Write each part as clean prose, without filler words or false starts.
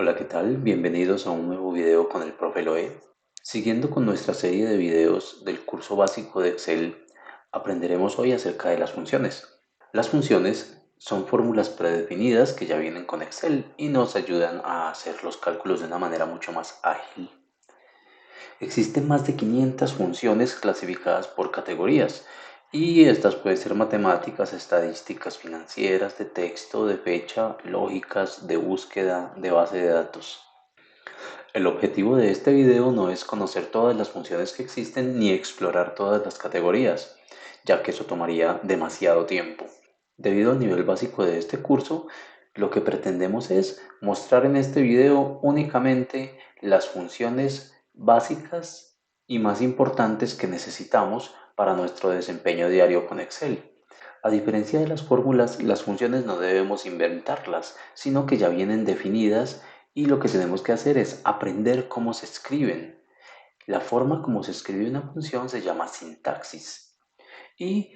Hola, ¿qué tal? Bienvenidos a un nuevo video con el profe Loe. Siguiendo con nuestra serie de videos del curso básico de Excel, aprenderemos hoy acerca de las funciones. Las funciones son fórmulas predefinidas que ya vienen con Excel y nos ayudan a hacer los cálculos de una manera mucho más ágil. Existen más de 500 funciones clasificadas por categorías y estas pueden ser matemáticas, estadísticas, financieras, de texto, de fecha, lógicas, de búsqueda, de base de datos. El objetivo de este video no es conocer todas las funciones que existen ni explorar todas las categorías, ya que eso tomaría demasiado tiempo. Debido al nivel básico de este curso, lo que pretendemos es mostrar en este video únicamente las funciones básicas y más importantes que necesitamos para nuestro desempeño diario con Excel. A diferencia de las fórmulas, las funciones no debemos inventarlas, sino que ya vienen definidas y lo que tenemos que hacer es aprender cómo se escriben. La forma como se escribe una función se llama sintaxis. Y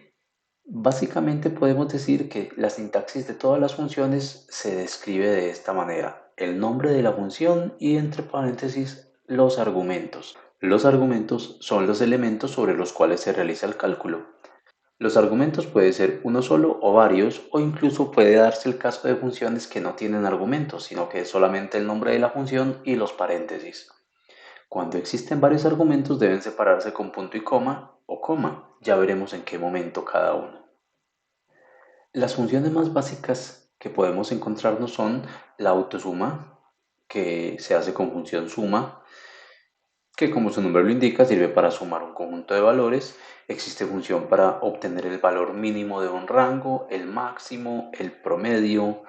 básicamente podemos decir que la sintaxis de todas las funciones se describe de esta manera. El nombre de la función y entre paréntesis los argumentos. Los argumentos son los elementos sobre los cuales se realiza el cálculo. Los argumentos pueden ser uno solo o varios, o incluso puede darse el caso de funciones que no tienen argumentos, sino que es solamente el nombre de la función y los paréntesis. Cuando existen varios argumentos deben separarse con punto y coma o coma. Ya veremos en qué momento cada uno. Las funciones más básicas que podemos encontrarnos son la autosuma, que se hace con función suma, que como su nombre lo indica sirve para sumar un conjunto de valores. Existe función para obtener el valor mínimo de un rango, el máximo, el promedio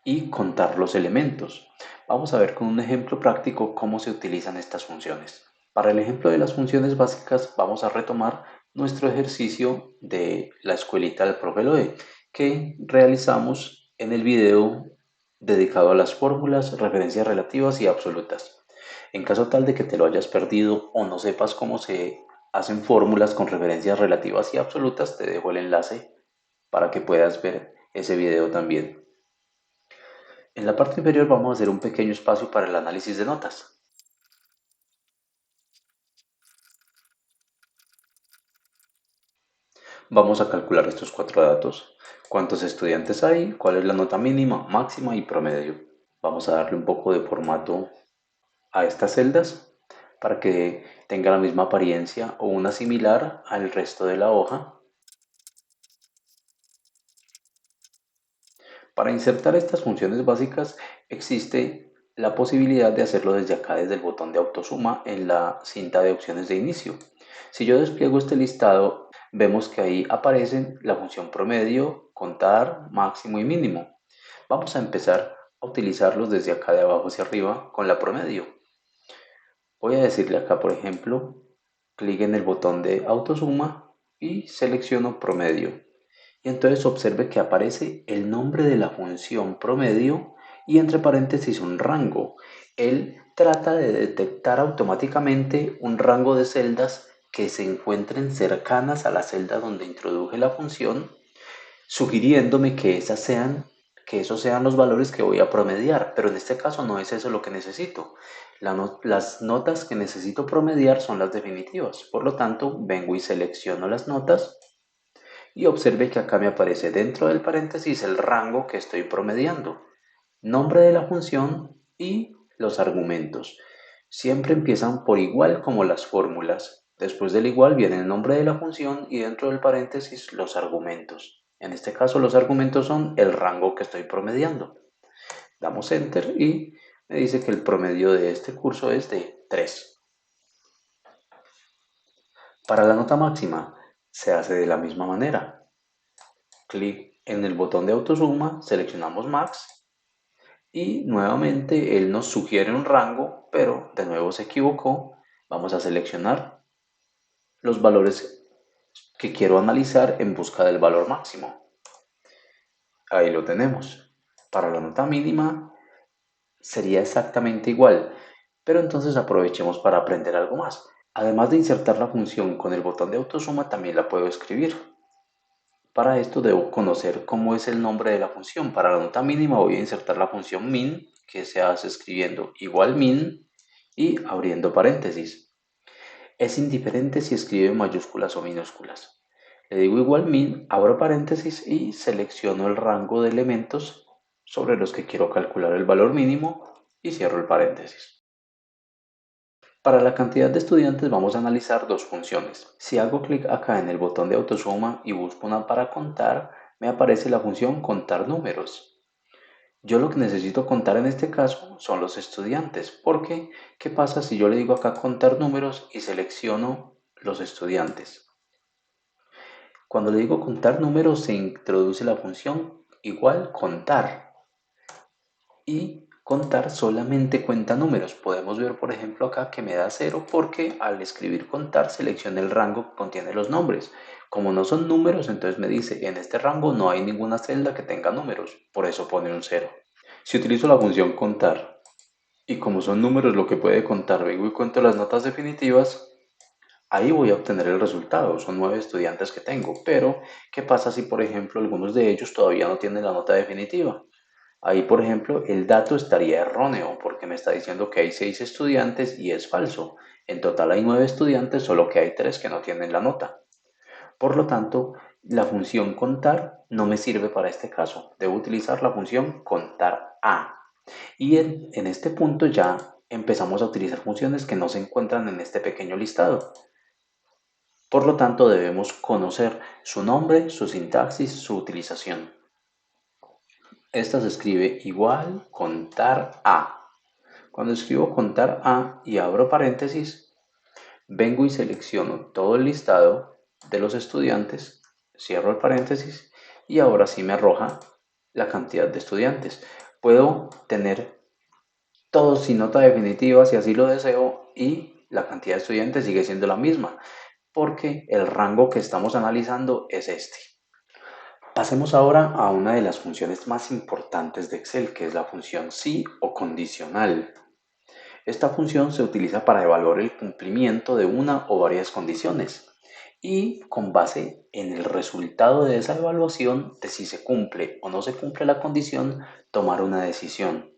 y contar los elementos. Vamos a ver con un ejemplo práctico cómo se utilizan estas funciones. Para el ejemplo de las funciones básicas vamos a retomar nuestro ejercicio de la escuelita del profe Loe que realizamos en el video dedicado a las fórmulas, referencias relativas y absolutas. En caso tal de que te lo hayas perdido o no sepas cómo se hacen fórmulas con referencias relativas y absolutas, te dejo el enlace para que puedas ver ese video también. En la parte inferior vamos a hacer un pequeño espacio para el análisis de notas. Vamos a calcular estos cuatro datos. ¿Cuántos estudiantes hay? ¿Cuál es la nota mínima, máxima y promedio? Vamos a darle un poco de formato a estas celdas para que tenga la misma apariencia o una similar al resto de la hoja. Para insertar estas funciones básicas existe la posibilidad de hacerlo desde acá, desde el botón de autosuma en la cinta de opciones de inicio. Si yo despliego este listado, vemos que ahí aparecen la función promedio, contar, máximo y mínimo. Vamos a empezar a utilizarlos desde acá de abajo hacia arriba con la promedio. Voy a decirle acá, por ejemplo, clic en el botón de autosuma y selecciono promedio. Y entonces observe que aparece el nombre de la función promedio y entre paréntesis un rango. Él trata de detectar automáticamente un rango de celdas que se encuentren cercanas a la celda donde introduje la función, sugiriéndome que esos sean los valores que voy a promediar, pero en este caso no es eso lo que necesito. Las notas que necesito promediar son las definitivas, por lo tanto vengo y selecciono las notas y observe que acá me aparece dentro del paréntesis el rango que estoy promediando, nombre de la función y los argumentos. Siempre empiezan por igual como las fórmulas. Después del igual viene el nombre de la función y dentro del paréntesis los argumentos. En este caso los argumentos son el rango que estoy promediando. Damos enter y me dice que el promedio de este curso es de 3. Para la nota máxima se hace de la misma manera. Clic en el botón de autosuma, seleccionamos max y nuevamente él nos sugiere un rango, pero de nuevo se equivocó. Vamos a seleccionar los valores que quiero analizar en busca del valor máximo. Ahí lo tenemos. Para la nota mínima sería exactamente igual, pero entonces aprovechemos para aprender algo más. Además de insertar la función con el botón de autosuma, también la puedo escribir. Para esto debo conocer cómo es el nombre de la función. Para la nota mínima voy a insertar la función min, que se hace escribiendo igual min y abriendo paréntesis. Es indiferente si escribe en mayúsculas o minúsculas. Le digo igual min, abro paréntesis y selecciono el rango de elementos sobre los que quiero calcular el valor mínimo y cierro el paréntesis. Para la cantidad de estudiantes vamos a analizar dos funciones. Si hago clic acá en el botón de autosuma y busco una para contar, me aparece la función contar números. Yo lo que necesito contar en este caso son los estudiantes, porque ¿qué pasa si yo le digo acá contar números y selecciono los estudiantes? Cuando le digo contar números se introduce la función igual contar y contar solamente cuenta números. Podemos ver por ejemplo acá que me da 0 porque al escribir contar selecciona el rango que contiene los nombres. Como no son números, entonces me dice en este rango no hay ninguna celda que tenga números, por eso pone un 0. Si utilizo la función contar y como son números lo que puede contar, vengo y cuento las notas definitivas, ahí voy a obtener el resultado. Son 9 estudiantes que tengo, pero ¿qué pasa si por ejemplo algunos de ellos todavía no tienen la nota definitiva? Ahí, por ejemplo, el dato estaría erróneo porque me está diciendo que hay 6 estudiantes y es falso. En total hay 9 estudiantes, solo que hay 3 que no tienen la nota. Por lo tanto, la función contar no me sirve para este caso. Debo utilizar la función contar a. Y en este punto ya empezamos a utilizar funciones que no se encuentran en este pequeño listado. Por lo tanto, debemos conocer su nombre, su sintaxis, su utilización. Esta se escribe igual contar a. Cuando escribo contar a y abro paréntesis, vengo y selecciono todo el listado de los estudiantes, cierro el paréntesis y ahora sí me arroja la cantidad de estudiantes. Puedo tener todos sin nota definitiva si así lo deseo y la cantidad de estudiantes sigue siendo la misma porque el rango que estamos analizando es este. Pasemos ahora a una de las funciones más importantes de Excel, que es la función si o condicional. Esta función se utiliza para evaluar el cumplimiento de una o varias condiciones y con base en el resultado de esa evaluación de si se cumple o no se cumple la condición, tomar una decisión.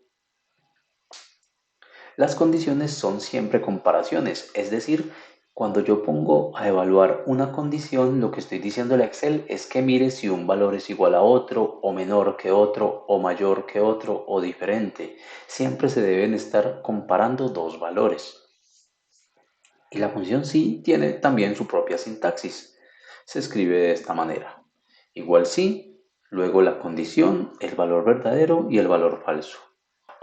Las condiciones son siempre comparaciones, es decir, cuando yo pongo a evaluar una condición, lo que estoy diciéndole a Excel es que mire si un valor es igual a otro, o menor que otro, o mayor que otro, o diferente. Siempre se deben estar comparando dos valores. Y la función sí tiene también su propia sintaxis. Se escribe de esta manera. Igual sí, luego la condición, el valor verdadero y el valor falso.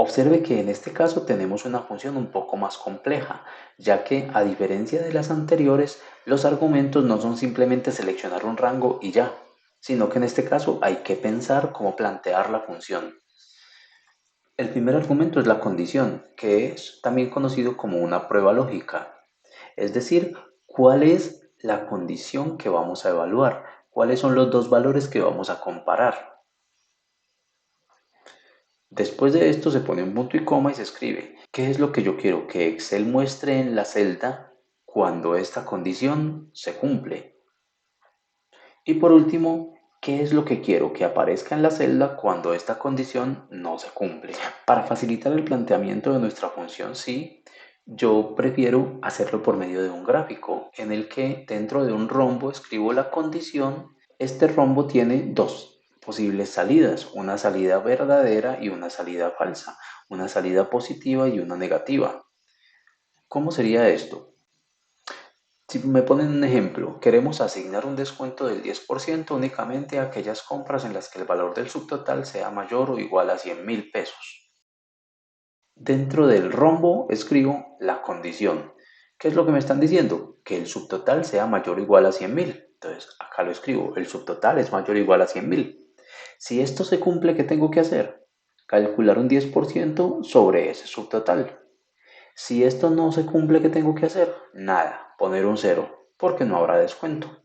Observe que en este caso tenemos una función un poco más compleja, ya que a diferencia de las anteriores, los argumentos no son simplemente seleccionar un rango y ya, sino que en este caso hay que pensar cómo plantear la función. El primer argumento es la condición, que es también conocido como una prueba lógica, es decir, cuál es la condición que vamos a evaluar, cuáles son los dos valores que vamos a comparar. Después de esto se pone un punto y coma y se escribe, ¿qué es lo que yo quiero que Excel muestre en la celda cuando esta condición se cumple? Y por último, ¿qué es lo que quiero que aparezca en la celda cuando esta condición no se cumple? Para facilitar el planteamiento de nuestra función sí, yo prefiero hacerlo por medio de un gráfico en el que dentro de un rombo escribo la condición. Este rombo tiene dos posibles salidas, una salida verdadera y una salida falsa, una salida positiva y una negativa. ¿Cómo sería esto? Si me ponen un ejemplo, queremos asignar un descuento del 10% únicamente a aquellas compras en las que el valor del subtotal sea mayor o igual a 100.000 pesos. Dentro del rombo escribo la condición. ¿Qué es lo que me están diciendo? Que el subtotal sea mayor o igual a 100.000. Entonces acá lo escribo, el subtotal es mayor o igual a 100.000. Si esto se cumple, ¿qué tengo que hacer? Calcular un 10% sobre ese subtotal. Si esto no se cumple, ¿qué tengo que hacer? Nada, poner un cero, porque no habrá descuento.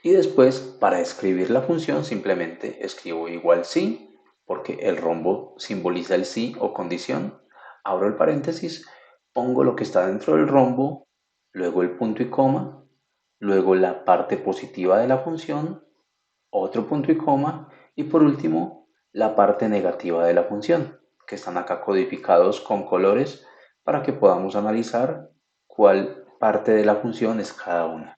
Y después, para escribir la función, simplemente escribo igual sí, porque el rombo simboliza el sí o condición. Abro el paréntesis, pongo lo que está dentro del rombo, luego el punto y coma, luego la parte positiva de la función, otro punto y coma, y por último la parte negativa de la función, que están acá codificados con colores para que podamos analizar cuál parte de la función es cada una.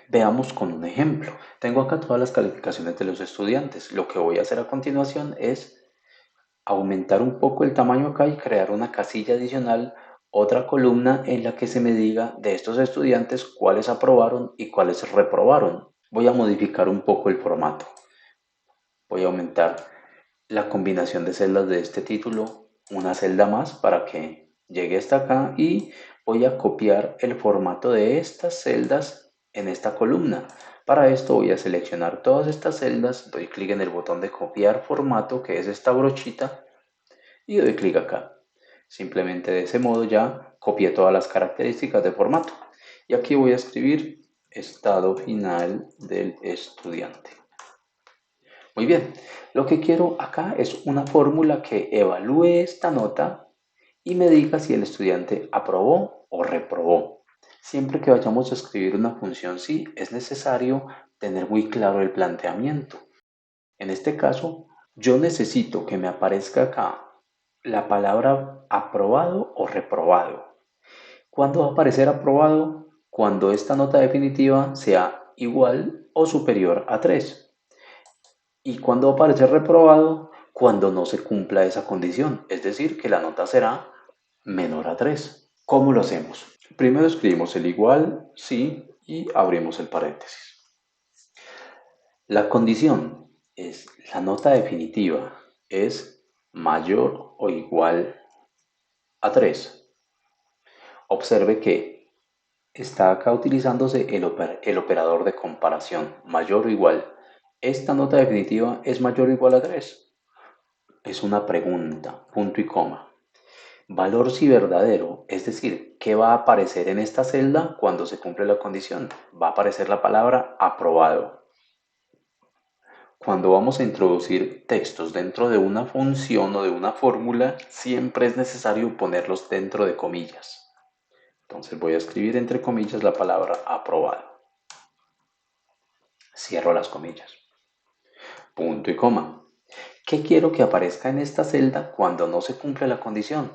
Veamos con un ejemplo. Tengo acá todas las calificaciones de los estudiantes. Lo que voy a hacer a continuación es aumentar un poco el tamaño acá y crear una casilla adicional, otra columna en la que se me diga de estos estudiantes cuáles aprobaron y cuáles reprobaron. Voy a modificar un poco el formato. Voy a aumentar la combinación de celdas de este título, una celda más para que llegue hasta acá, y voy a copiar el formato de estas celdas en esta columna. Para esto voy a seleccionar todas estas celdas, doy clic en el botón de copiar formato, que es esta brochita, y doy clic acá. Simplemente de ese modo ya copié todas las características de formato. Y aquí voy a escribir estado final del estudiante. Muy bien, lo que quiero acá es una fórmula que evalúe esta nota y me diga si el estudiante aprobó o reprobó. Siempre que vayamos a escribir una función sí, es necesario tener muy claro el planteamiento. En este caso, yo necesito que me aparezca acá la palabra aprobado o reprobado. ¿Cuándo va a aparecer aprobado? Cuando esta nota definitiva sea igual o superior a 3. ¿Y cuándo va a aparecer reprobado? Cuando no se cumpla esa condición, es decir, que la nota será menor a 3. ¿Cómo lo hacemos? Primero escribimos el igual, sí, y abrimos el paréntesis. La condición es la nota definitiva es mayor o igual a 3. Observe que está acá utilizándose el operador de comparación, mayor o igual. ¿Esta nota definitiva es mayor o igual a 3? Es una pregunta, punto y coma. Valor si verdadero, es decir, ¿qué va a aparecer en esta celda cuando se cumple la condición? Va a aparecer la palabra aprobado. Cuando vamos a introducir textos dentro de una función o de una fórmula, siempre es necesario ponerlos dentro de comillas. Entonces voy a escribir entre comillas la palabra aprobado. Cierro las comillas. Punto y coma. ¿Qué quiero que aparezca en esta celda cuando no se cumple la condición?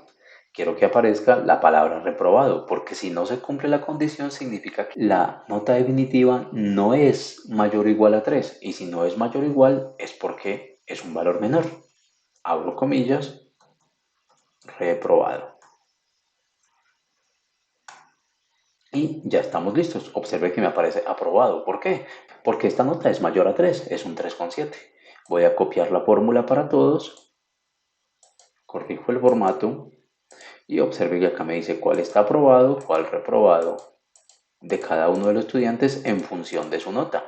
Quiero que aparezca la palabra reprobado, porque si no se cumple la condición significa que la nota definitiva no es mayor o igual a 3, y si no es mayor o igual es porque es un valor menor. Abro comillas, reprobado. Y ya estamos listos. Observe que me aparece aprobado. ¿Por qué? Porque esta nota es mayor a 3, es un 3,7. Voy a copiar la fórmula para todos, corrijo el formato y observe que acá me dice cuál está aprobado, cuál reprobado de cada uno de los estudiantes en función de su nota.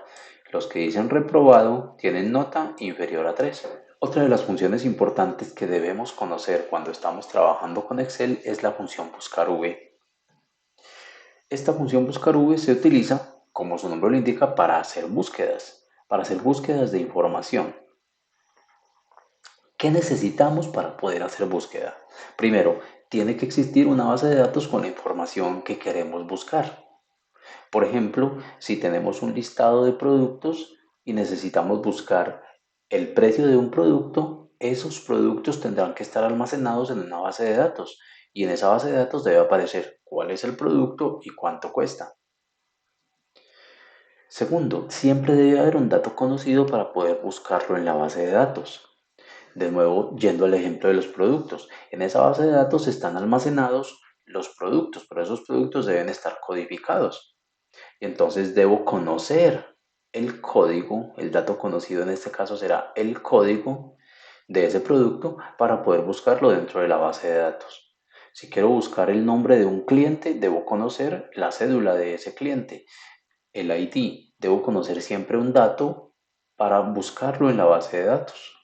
Los que dicen reprobado tienen nota inferior a 3. Otra de las funciones importantes que debemos conocer cuando estamos trabajando con Excel es la función buscar V. Esta función buscar V se utiliza, como su nombre lo indica, para hacer búsquedas de información. ¿Qué necesitamos para poder hacer búsqueda? Primero, tiene que existir una base de datos con la información que queremos buscar. Por ejemplo, si tenemos un listado de productos y necesitamos buscar el precio de un producto, esos productos tendrán que estar almacenados en una base de datos, y en esa base de datos debe aparecer cuál es el producto y cuánto cuesta. Segundo, siempre debe haber un dato conocido para poder buscarlo en la base de datos. De nuevo, yendo al ejemplo de los productos, en esa base de datos están almacenados los productos, pero esos productos deben estar codificados. Y entonces debo conocer el código, el dato conocido en este caso será el código de ese producto para poder buscarlo dentro de la base de datos. Si quiero buscar el nombre de un cliente, debo conocer la cédula de ese cliente, el ID. Debo conocer siempre un dato para buscarlo en la base de datos.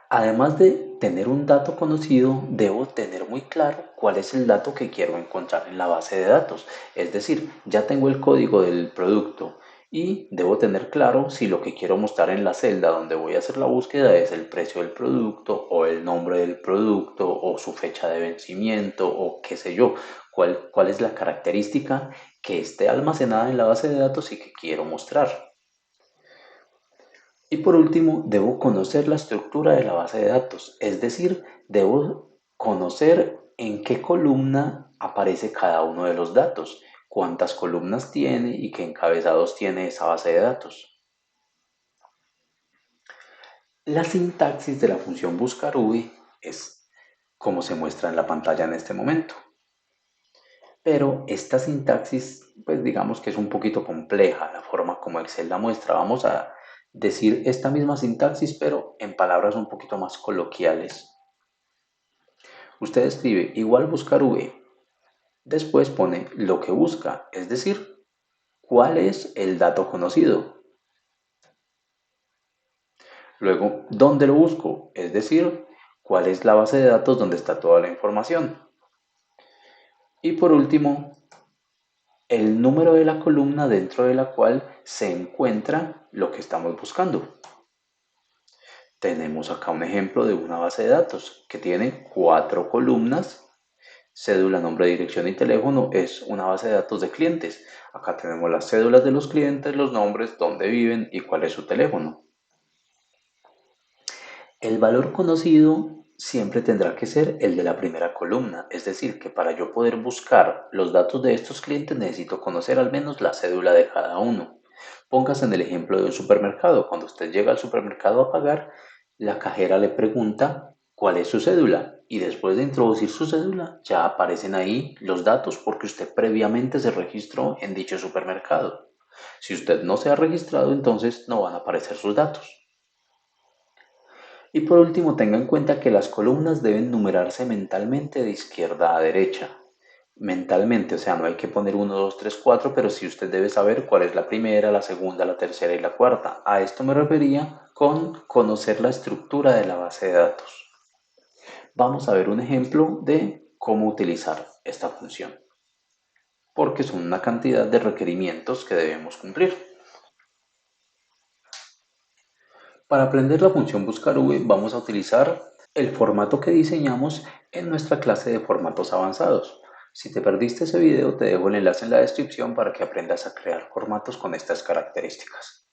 Además de tener un dato conocido, debo tener muy claro cuál es el dato que quiero encontrar en la base de datos. Es decir, ya tengo el código del producto y debo tener claro si lo que quiero mostrar en la celda donde voy a hacer la búsqueda es el precio del producto o el nombre del producto o su fecha de vencimiento o qué sé yo, cuál es la característica que esté almacenada en la base de datos y que quiero mostrar. Y por último, debo conocer la estructura de la base de datos, es decir, debo conocer en qué columna aparece cada uno de los datos, cuántas columnas tiene y qué encabezados tiene esa base de datos. La sintaxis de la función buscar_v es como se muestra en la pantalla en este momento. Pero esta sintaxis, pues digamos que es un poquito compleja la forma como Excel la muestra. Vamos a decir esta misma sintaxis, pero en palabras un poquito más coloquiales. Usted escribe igual buscar_v, después pone lo que busca, es decir, cuál es el dato conocido. Luego, ¿dónde lo busco? Es decir, cuál es la base de datos donde está toda la información. Y por último, el número de la columna dentro de la cual se encuentra lo que estamos buscando. Tenemos acá un ejemplo de una base de datos que tiene 4 columnas. Cédula, nombre, dirección y teléfono es una base de datos de clientes. Acá tenemos las cédulas de los clientes, los nombres, dónde viven y cuál es su teléfono. El valor conocido siempre tendrá que ser el de la primera columna, es decir, que para yo poder buscar los datos de estos clientes necesito conocer al menos la cédula de cada uno. Póngase en el ejemplo de un supermercado. Cuando usted llega al supermercado a pagar, la cajera le pregunta cuál es su cédula y después de introducir su cédula ya aparecen ahí los datos porque usted previamente se registró en dicho supermercado. Si usted no se ha registrado, entonces no van a aparecer sus datos. Y por último, tenga en cuenta que las columnas deben numerarse mentalmente de izquierda a derecha. Mentalmente, o sea, no hay que poner 1, 2, 3, 4, pero sí usted debe saber cuál es la primera, la segunda, la tercera y la cuarta. A esto me refería con conocer la estructura de la base de datos. Vamos a ver un ejemplo de cómo utilizar esta función, porque son una cantidad de requerimientos que debemos cumplir. Para aprender la función buscar_v vamos a utilizar el formato que diseñamos en nuestra clase de formatos avanzados. Si te perdiste ese video, te dejo el enlace en la descripción para que aprendas a crear formatos con estas características.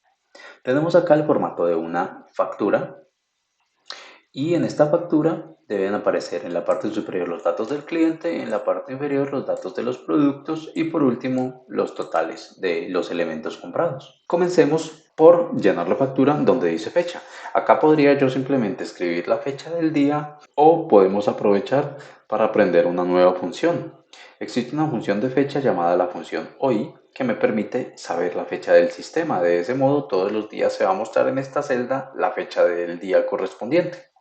Tenemos acá el formato de una factura y en esta factura deben aparecer en la parte superior los datos del cliente, en la parte inferior los datos de los productos y por último los totales de los elementos comprados. Comencemos por llenar la factura donde dice fecha. Acá podría yo simplemente escribir la fecha del día o podemos aprovechar para aprender una nueva función. Existe una función de fecha llamada la función hoy que me permite saber la fecha del sistema. De ese modo todos los días se va a mostrar en esta celda la fecha del día correspondiente.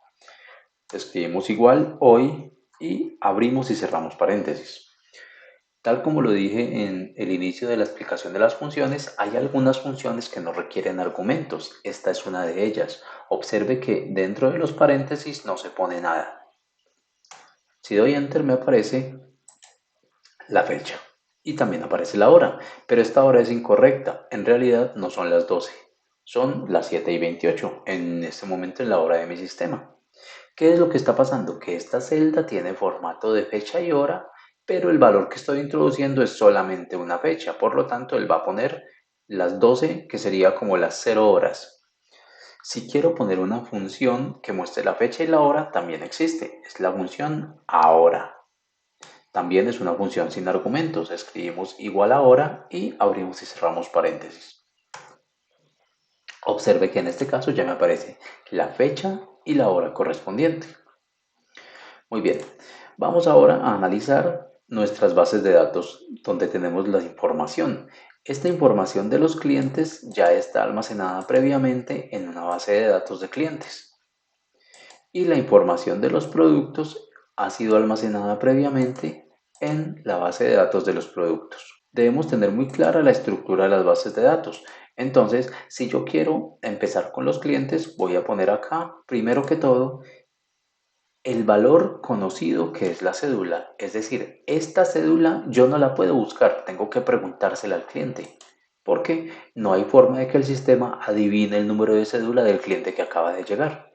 Escribimos igual hoy y abrimos y cerramos paréntesis. Tal como lo dije en el inicio de la explicación de las funciones, hay algunas funciones que no requieren argumentos. Esta es una de ellas. Observe que dentro de los paréntesis no se pone nada. Si doy enter me aparece la fecha y también aparece la hora, pero esta hora es incorrecta. En realidad no son las 12, son las 7:28 en este momento en la hora de mi sistema. ¿Qué es lo que está pasando? Que esta celda tiene formato de fecha y hora, pero el valor que estoy introduciendo es solamente una fecha. Por lo tanto, él va a poner las 12, que sería como las 0 horas. Si quiero poner una función que muestre la fecha y la hora, también existe. Es la función ahora. También es una función sin argumentos. Escribimos igual a hora y abrimos y cerramos paréntesis. Observe que en este caso ya me aparece la fecha y la hora correspondiente. Muy bien, vamos ahora a analizar nuestras bases de datos donde tenemos la información. Esta información de los clientes ya está almacenada previamente en una base de datos de clientes. Y la información de los productos ha sido almacenada previamente en la base de datos de los productos. Debemos tener muy clara la estructura de las bases de datos. Entonces, si yo quiero empezar con los clientes, voy a poner acá, primero que todo, el valor conocido que es la cédula. Es decir, esta cédula yo no la puedo buscar, tengo que preguntársela al cliente. porque no hay forma de que el sistema adivine el número de cédula del cliente que acaba de llegar.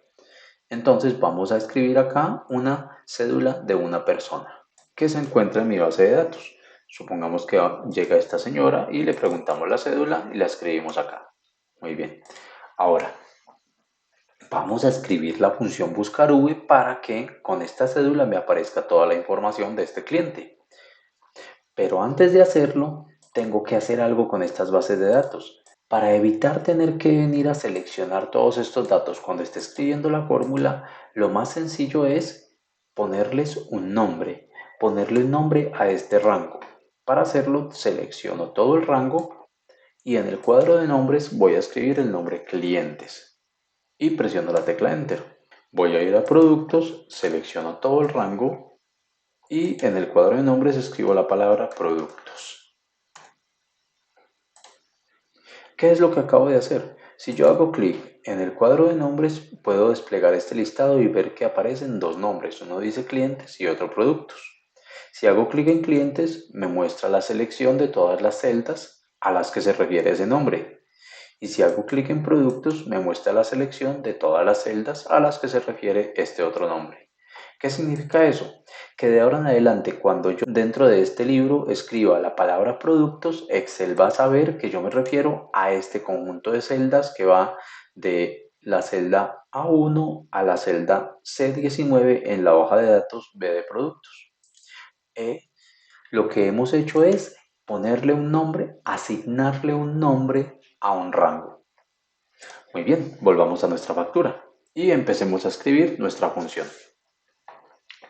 Entonces vamos a escribir acá una cédula de una persona que se encuentra en mi base de datos. Supongamos que llega esta señora y le preguntamos la cédula y la escribimos acá. Muy bien. Ahora, vamos a escribir la función buscarv para que con esta cédula me aparezca toda la información de este cliente. Pero antes de hacerlo, tengo que hacer algo con estas bases de datos. Para evitar tener que venir a seleccionar todos estos datos cuando esté escribiendo la fórmula, lo más sencillo es ponerles un nombre. Ponerle un nombre a este rango. Para hacerlo, selecciono todo el rango y en el cuadro de nombres voy a escribir el nombre clientes y presiono la tecla Enter. Voy a ir a productos, selecciono todo el rango y en el cuadro de nombres escribo la palabra productos. ¿Qué es lo que acabo de hacer? Si yo hago clic en el cuadro de nombres, puedo desplegar este listado y ver que aparecen dos nombres. Uno dice clientes y otro productos. Si hago clic en clientes, me muestra la selección de todas las celdas a las que se refiere ese nombre. Y si hago clic en productos, me muestra la selección de todas las celdas a las que se refiere este otro nombre. ¿Qué significa eso? Que de ahora en adelante, cuando yo dentro de este libro escriba la palabra productos, Excel va a saber que yo me refiero a este conjunto de celdas que va de la celda A1 a la celda C19 en la hoja de datos B de productos. Lo que hemos hecho es ponerle un nombre, asignarle un nombre a un rango. Muy bien, volvamos a nuestra factura y empecemos a escribir nuestra función.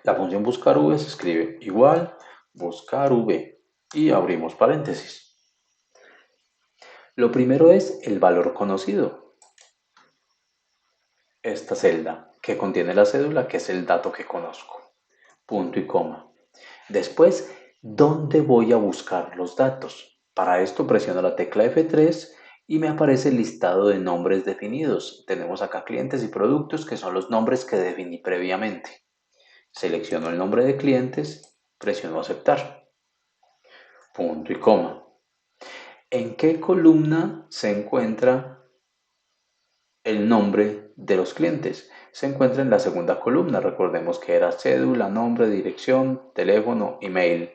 La función buscarv se escribe igual buscarv y abrimos paréntesis. Lo primero es el valor conocido. Esta celda que contiene la cédula, que es el dato que conozco. Punto y coma. Después, ¿dónde voy a buscar los datos? Para esto presiono la tecla F3 y me aparece el listado de nombres definidos. Tenemos acá clientes y productos, que son los nombres que definí previamente. Selecciono el nombre de clientes, presiono aceptar. Punto y coma. ¿En qué columna se encuentra el nombre de los clientes? Se encuentra en la segunda columna. Recordemos que era cédula, nombre, dirección, teléfono, email.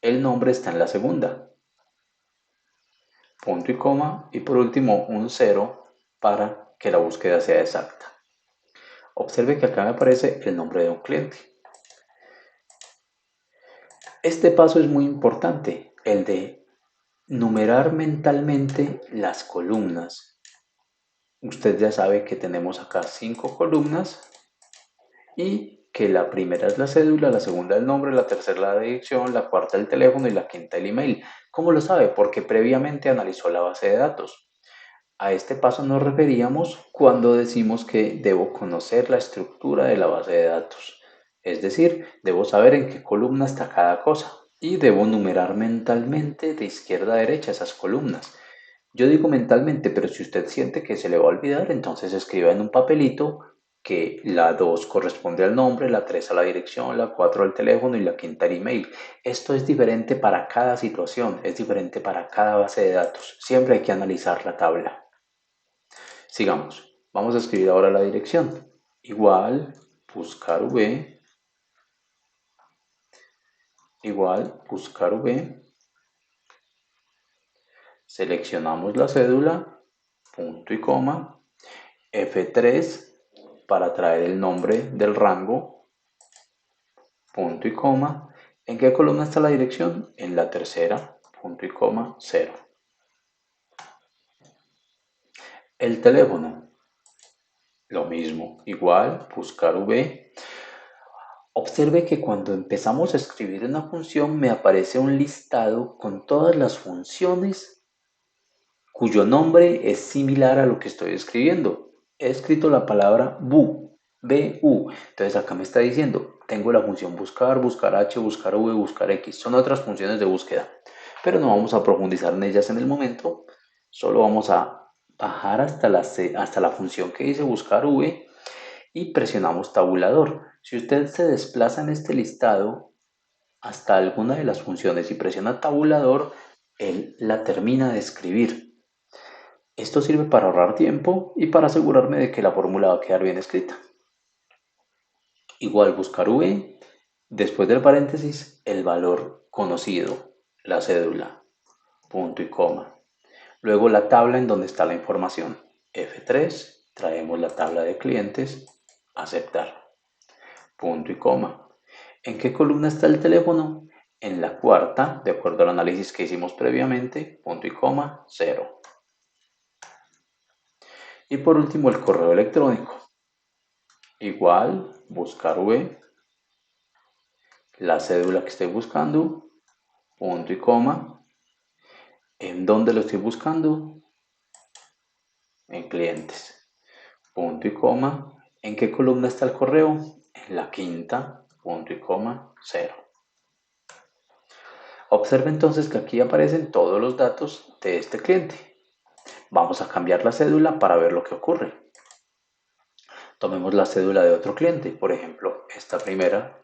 El nombre está en la segunda. Punto y coma. Y por último, un 0 para que la búsqueda sea exacta. Observe que acá me aparece el nombre de un cliente. Este paso es muy importante, el de numerar mentalmente las columnas. Usted ya sabe que tenemos acá 5 columnas y que la primera es la cédula, la segunda el nombre, la tercera la dirección, la cuarta el teléfono y la quinta el email. ¿Cómo lo sabe? Porque previamente analizó la base de datos. A este paso nos referíamos cuando decimos que debo conocer la estructura de la base de datos. Es decir, debo saber en qué columna está cada cosa y debo numerar mentalmente de izquierda a derecha esas columnas. Yo digo mentalmente, pero si usted siente que se le va a olvidar, entonces escriba en un papelito que la 2 corresponde al nombre, la 3 a la dirección, la 4 al teléfono y la quinta al email. Esto es diferente para cada situación, es diferente para cada base de datos. Siempre hay que analizar la tabla. Sigamos. Vamos a escribir ahora la dirección. Igual buscarv, igual buscarv. Seleccionamos la cédula, punto y coma, F3 para traer el nombre del rango, punto y coma. ¿En qué columna está la dirección? En la tercera, punto y coma, 0. El teléfono, lo mismo, igual buscarv. Observe que cuando empezamos a escribir una función me aparece un listado con todas las funciones cuyo nombre es similar a lo que estoy escribiendo. He escrito la palabra bu, bu. Entonces acá me está diciendo, tengo la función buscar, buscar h, buscar v, buscar x. Son otras funciones de búsqueda, pero no vamos a profundizar en ellas en el momento. Solo vamos a bajar hasta la función que dice buscar v y presionamos tabulador. Si usted se desplaza en este listado hasta alguna de las funciones y presiona tabulador, él la termina de escribir. Esto sirve para ahorrar tiempo y para asegurarme de que la fórmula va a quedar bien escrita. Igual buscar V, después del paréntesis, el valor conocido, la cédula, punto y coma. Luego la tabla en donde está la información. F3, traemos la tabla de clientes, aceptar, punto y coma. ¿En qué columna está el teléfono? En la cuarta, de acuerdo al análisis que hicimos previamente, punto y coma, 0. Y por último el correo electrónico. Igual, buscar V, la cédula que estoy buscando, punto y coma. ¿En dónde lo estoy buscando? En clientes, punto y coma. ¿En qué columna está el correo? En la quinta, punto y coma, 0. Observe entonces que aquí aparecen todos los datos de este cliente. Vamos a cambiar la cédula para ver lo que ocurre. Tomemos la cédula de otro cliente, por ejemplo, esta primera.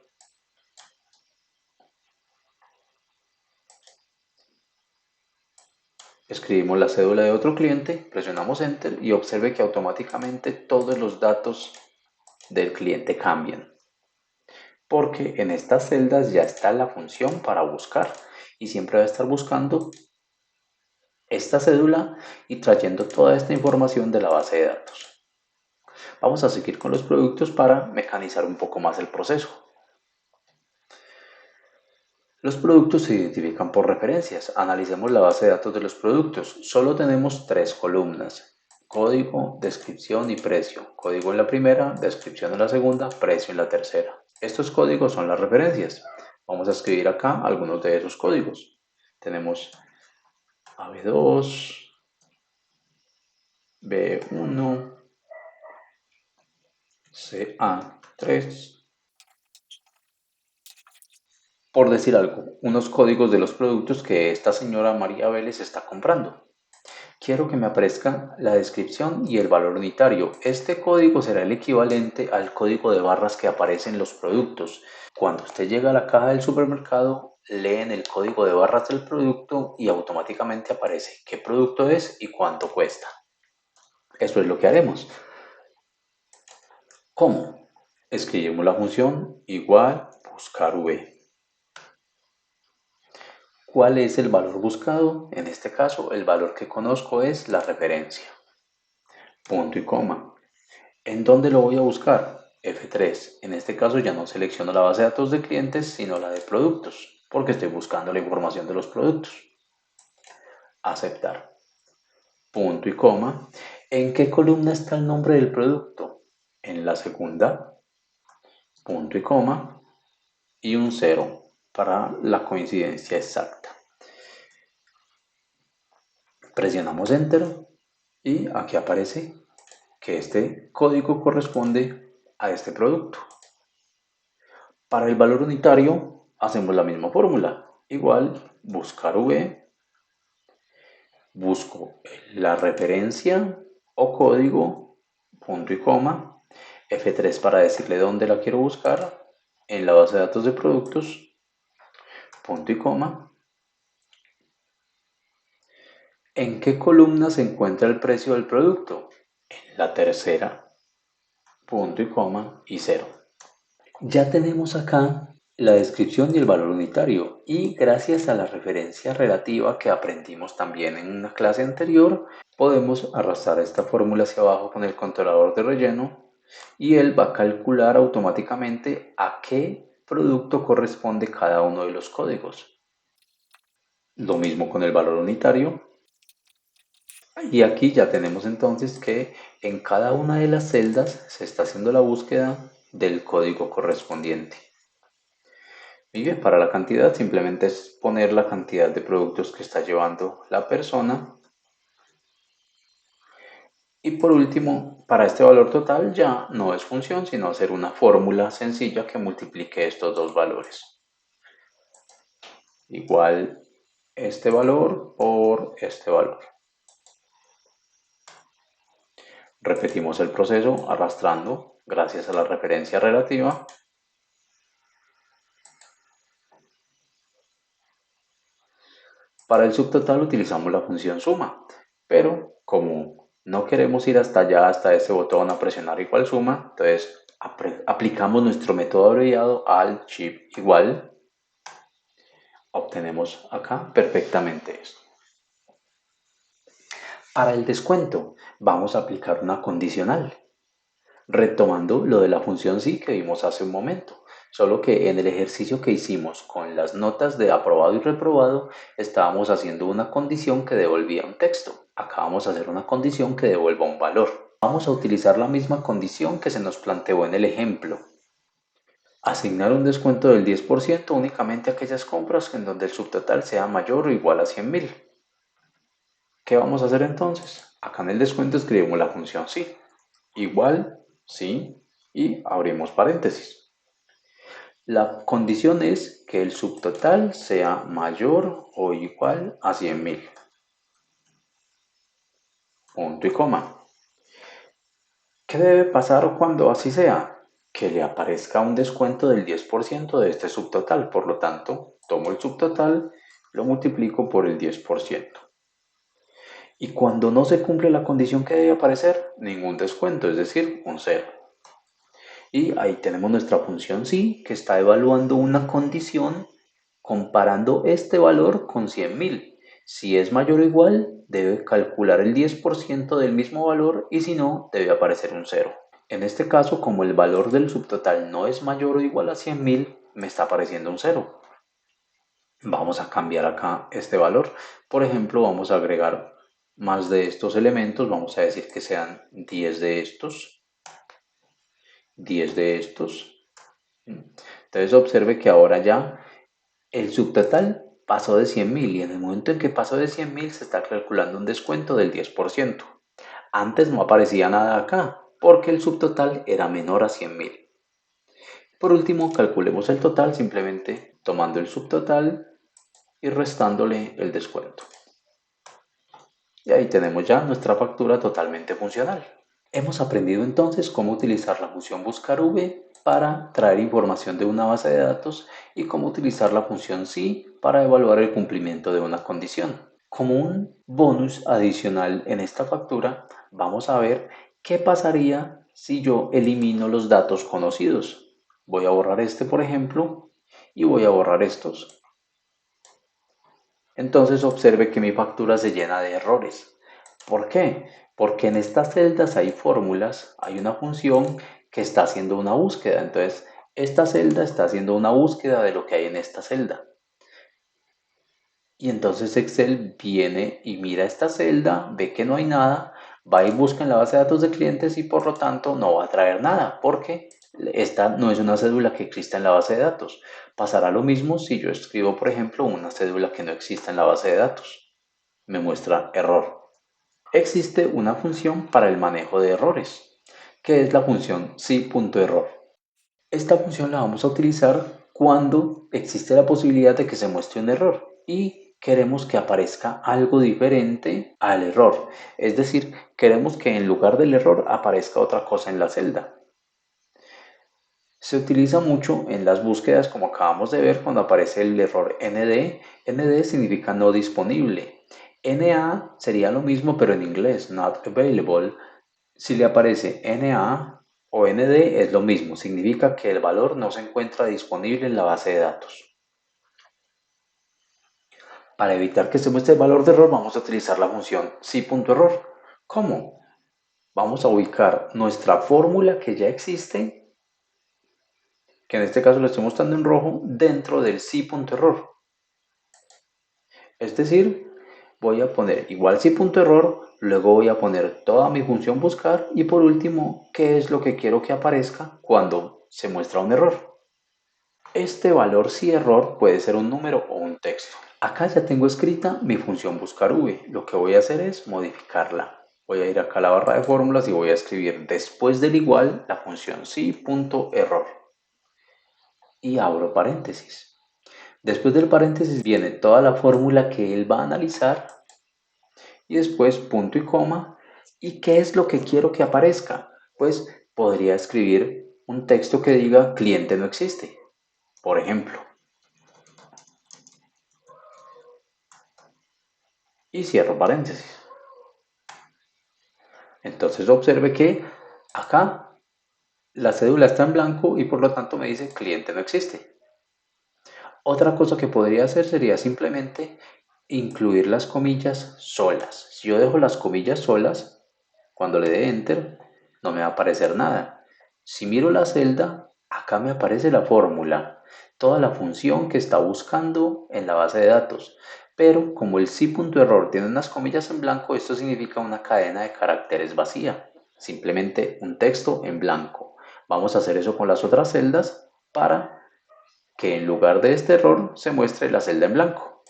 Escribimos la cédula de otro cliente, presionamos Enter y observe que automáticamente todos los datos del cliente cambian. Porque en estas celdas ya está la función para buscar y siempre va a estar buscando esta cédula y trayendo toda esta información de la base de datos. Vamos a seguir con los productos para mecanizar un poco más el proceso. Los productos se identifican por referencias. Analicemos la base de datos de los productos. Solo tenemos 3 columnas: código, descripción y precio. Código en la primera, descripción en la segunda, precio en la tercera. Estos códigos son las referencias. Vamos a escribir acá algunos de esos códigos. Tenemos AB2, B1, CA3. Por decir algo, unos códigos de los productos que esta señora María Vélez está comprando. Quiero que me aparezca la descripción y el valor unitario. Este código será el equivalente al código de barras que aparece en los productos. Cuando usted llega a la caja del supermercado, leen el código de barras del producto y automáticamente aparece qué producto es y cuánto cuesta. Eso es lo que haremos. ¿Cómo? Escribimos la función igual buscar v. ¿Cuál es el valor buscado? En este caso, el valor que conozco es la referencia. Punto y coma. ¿En dónde lo voy a buscar? F3. En este caso ya no selecciono la base de datos de clientes, sino la de productos, porque estoy buscando la información de los productos. Aceptar. Punto y coma. ¿En qué columna está el nombre del producto? En la segunda. Punto y coma. Y un 0 para la coincidencia exacta. Presionamos Enter y aquí aparece que este código corresponde a este producto. Para el valor unitario hacemos la misma fórmula. Igual buscar V, busco la referencia o código, punto y coma, F3 para decirle dónde la quiero buscar, en la base de datos de productos, punto y coma. ¿En qué columna se encuentra el precio del producto? En la tercera, punto y coma y 0. Ya tenemos acá la descripción y el valor unitario, y gracias a la referencia relativa que aprendimos también en una clase anterior, podemos arrastrar esta fórmula hacia abajo con el controlador de relleno y él va a calcular automáticamente a qué producto corresponde cada uno de los códigos. Lo mismo con el valor unitario. Y aquí ya tenemos entonces que en cada una de las celdas se está haciendo la búsqueda del código correspondiente. Y bien, para la cantidad simplemente es poner la cantidad de productos que está llevando la persona. Y por último, para este valor total ya no es función, sino hacer una fórmula sencilla que multiplique estos dos valores. Igual este valor por este valor. Repetimos el proceso arrastrando gracias a la referencia relativa. Para el subtotal utilizamos la función suma, pero como no queremos ir hasta allá, hasta ese botón a presionar igual suma, entonces aplicamos nuestro método abreviado al chip igual, obtenemos acá perfectamente esto. Para el descuento vamos a aplicar una condicional, retomando lo de la función sí que vimos hace un momento, solo que en el ejercicio que hicimos con las notas de aprobado y reprobado estábamos haciendo una condición que devolvía un texto. Acá vamos a hacer una condición que devuelva un valor. Vamos a utilizar la misma condición que se nos planteó en el ejemplo. Asignar un descuento del 10% únicamente a aquellas compras en donde el subtotal sea mayor o igual a 100.000. ¿Qué vamos a hacer entonces? Acá en el descuento escribimos la función sí, igual, sí, y abrimos paréntesis. La condición es que el subtotal sea mayor o igual a 100.000. Punto y coma. ¿Qué debe pasar cuando así sea? Que le aparezca un descuento del 10% de este subtotal. Por lo tanto, tomo el subtotal, lo multiplico por el 10%. Y cuando no se cumple la condición que debe aparecer, ningún descuento, es decir, un cero. Y ahí tenemos nuestra función sí, que está evaluando una condición comparando este valor con 100.000. Si es mayor o igual, debe calcular el 10% del mismo valor y si no, debe aparecer un cero. En este caso, como el valor del subtotal no es mayor o igual a 100.000, me está apareciendo un cero. Vamos a cambiar acá este valor. Por ejemplo, vamos a agregar más de estos elementos. Vamos a decir que sean 10 de estos, 10 de estos. Entonces observe que ahora ya el subtotal pasó de 100.000 y en el momento en que pasó de 100.000 se está calculando un descuento del 10%. Antes no aparecía nada acá porque el subtotal era menor a 100.000. Por último, calculemos el total simplemente tomando el subtotal y restándole el descuento. Y ahí tenemos ya nuestra factura totalmente funcional. Hemos aprendido entonces cómo utilizar la función buscar_v para traer información de una base de datos y cómo utilizar la función sí para evaluar el cumplimiento de una condición. Como un bonus adicional en esta factura, vamos a ver qué pasaría si yo elimino los datos conocidos. Voy a borrar este, por ejemplo, y voy a borrar estos. Entonces observe que mi factura se llena de errores. ¿Por qué? Porque en estas celdas hay fórmulas, hay una función que está haciendo una búsqueda. Entonces, esta celda está haciendo una búsqueda de lo que hay en esta celda. Y entonces Excel viene y mira esta celda, ve que no hay nada, va y busca en la base de datos de clientes y por lo tanto no va a traer nada, porque esta no es una cédula que exista en la base de datos. Pasará lo mismo si yo escribo, por ejemplo, una cédula que no exista en la base de datos. Me muestra error. Existe una función para el manejo de errores, que es la función sí.error. Esta función la vamos a utilizar cuando existe la posibilidad de que se muestre un error y queremos que aparezca algo diferente al error. Es decir, queremos que en lugar del error aparezca otra cosa en la celda. Se utiliza mucho en las búsquedas, como acabamos de ver, cuando aparece el error ND. ND significa no disponible. NA sería lo mismo, pero en inglés, not available. Si le aparece NA o ND es lo mismo, significa que el valor no se encuentra disponible en la base de datos. Para evitar que se muestre el valor de error, vamos a utilizar la función sí.error. ¿Cómo? Vamos a ubicar nuestra fórmula que ya existe, que en este caso lo estoy mostrando en rojo, dentro del sí.error. Es decir, voy a poner igual sí.error, luego voy a poner toda mi función buscar y por último, qué es lo que quiero que aparezca cuando se muestra un error. Este valor sí error puede ser un número o un texto. Acá ya tengo escrita mi función buscar_v. Lo que voy a hacer es modificarla. Voy a ir acá a la barra de fórmulas y voy a escribir después del igual la función sí.error. Y abro paréntesis. Después del paréntesis viene toda la fórmula que él va a analizar y después punto y coma. ¿Y qué es lo que quiero que aparezca? Pues podría escribir un texto que diga cliente no existe, por ejemplo. y cierro paréntesis. Entonces observe que acá la cédula está en blanco y por lo tanto me dice cliente no existe. Otra cosa que podría hacer sería simplemente incluir las comillas solas. Si yo dejo las comillas solas, cuando le dé enter, no me va a aparecer nada. Si miro la celda, acá me aparece la fórmula, toda la función que está buscando en la base de datos. Pero como el sí.error tiene unas comillas en blanco, esto significa una cadena de caracteres vacía, simplemente un texto en blanco. Vamos a hacer eso con las otras celdas para que en lugar de este error se muestre la celda en blanco.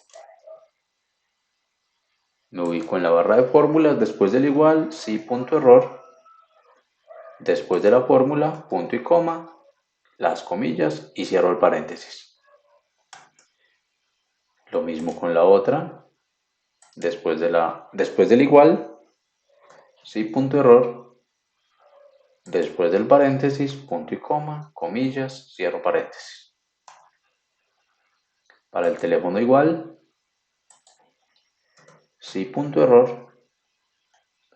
Me ubico en la barra de fórmulas, después del igual, sí.error, después de la fórmula, punto y coma, las comillas y cierro el paréntesis. Lo mismo con la otra, después del igual, sí.error, después del paréntesis, punto y coma, comillas, cierro paréntesis. Para el teléfono igual, sí.error,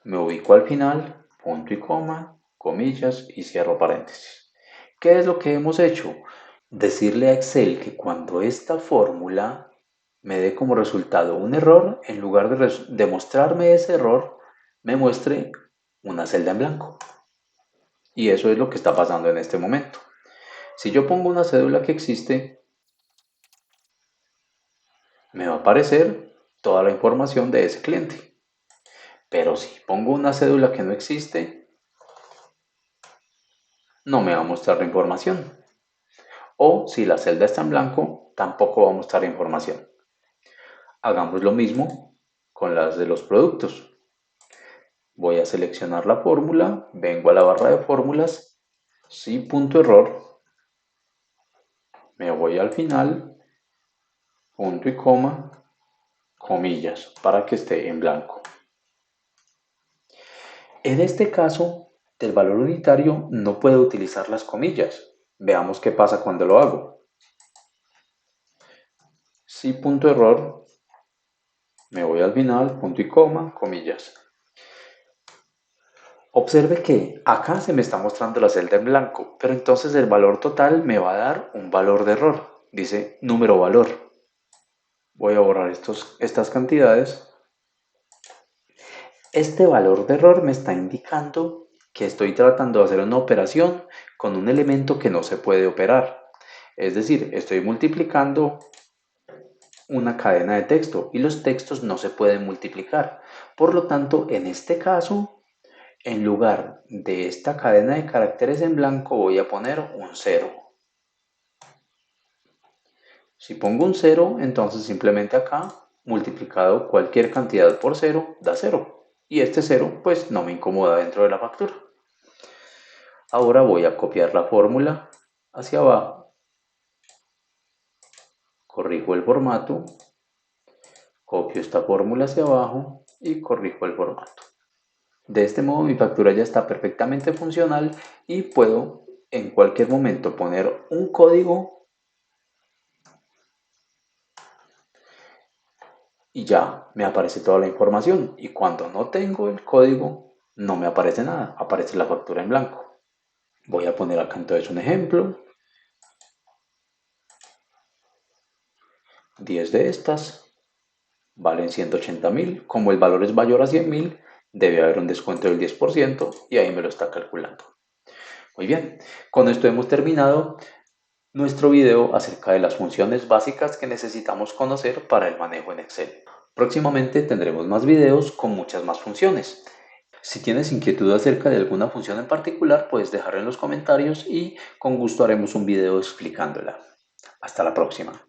me ubico al final, punto y coma, comillas y cierro paréntesis. ¿Qué es lo que hemos hecho? Decirle a Excel que cuando esta fórmula me dé como resultado un error, en lugar de mostrarme ese error, me muestre una celda en blanco. Y eso es lo que está pasando en este momento. Si yo pongo una cédula que existe, me va a aparecer toda la información de ese cliente. Pero si pongo una cédula que no existe, no me va a mostrar la información. O si la celda está en blanco, tampoco va a mostrar información. Hagamos lo mismo con las de los productos. Voy a seleccionar la fórmula, vengo a la barra de fórmulas, sí.error, me voy al final, punto y coma, comillas, para que esté en blanco. En este caso, del valor unitario no puedo utilizar las comillas. Veamos qué pasa cuando lo hago. Sí.error, me voy al final, punto y coma, comillas. Observe que acá se me está mostrando la celda en blanco, pero entonces el valor total me va a dar un valor de error. Dice número valor. Voy a borrar estas cantidades. Este valor de error me está indicando que estoy tratando de hacer una operación con un elemento que no se puede operar. Es decir, estoy multiplicando una cadena de texto y los textos no se pueden multiplicar. Por lo tanto, en este caso, en lugar de esta cadena de caracteres en blanco voy a poner un 0. Si pongo un 0, entonces simplemente acá, multiplicado cualquier cantidad por 0, da 0. Y este 0 pues no me incomoda dentro de la factura. Ahora voy a copiar la fórmula hacia abajo, corrijo el formato, copio esta fórmula hacia abajo y corrijo el formato. De este modo mi factura ya está perfectamente funcional y puedo en cualquier momento poner un código y ya me aparece toda la información. Y cuando no tengo el código, no me aparece nada, aparece la factura en blanco. Voy a poner acá entonces un ejemplo. 10 de estas valen 180.000. Como el valor es mayor a 100.000, debe haber un descuento del 10% y ahí me lo está calculando. Muy bien, con esto hemos terminado nuestro video acerca de las funciones básicas que necesitamos conocer para el manejo en Excel. Próximamente tendremos más videos con muchas más funciones. Si tienes inquietud acerca de alguna función en particular, puedes dejarlo en los comentarios y con gusto haremos un video explicándola. Hasta la próxima.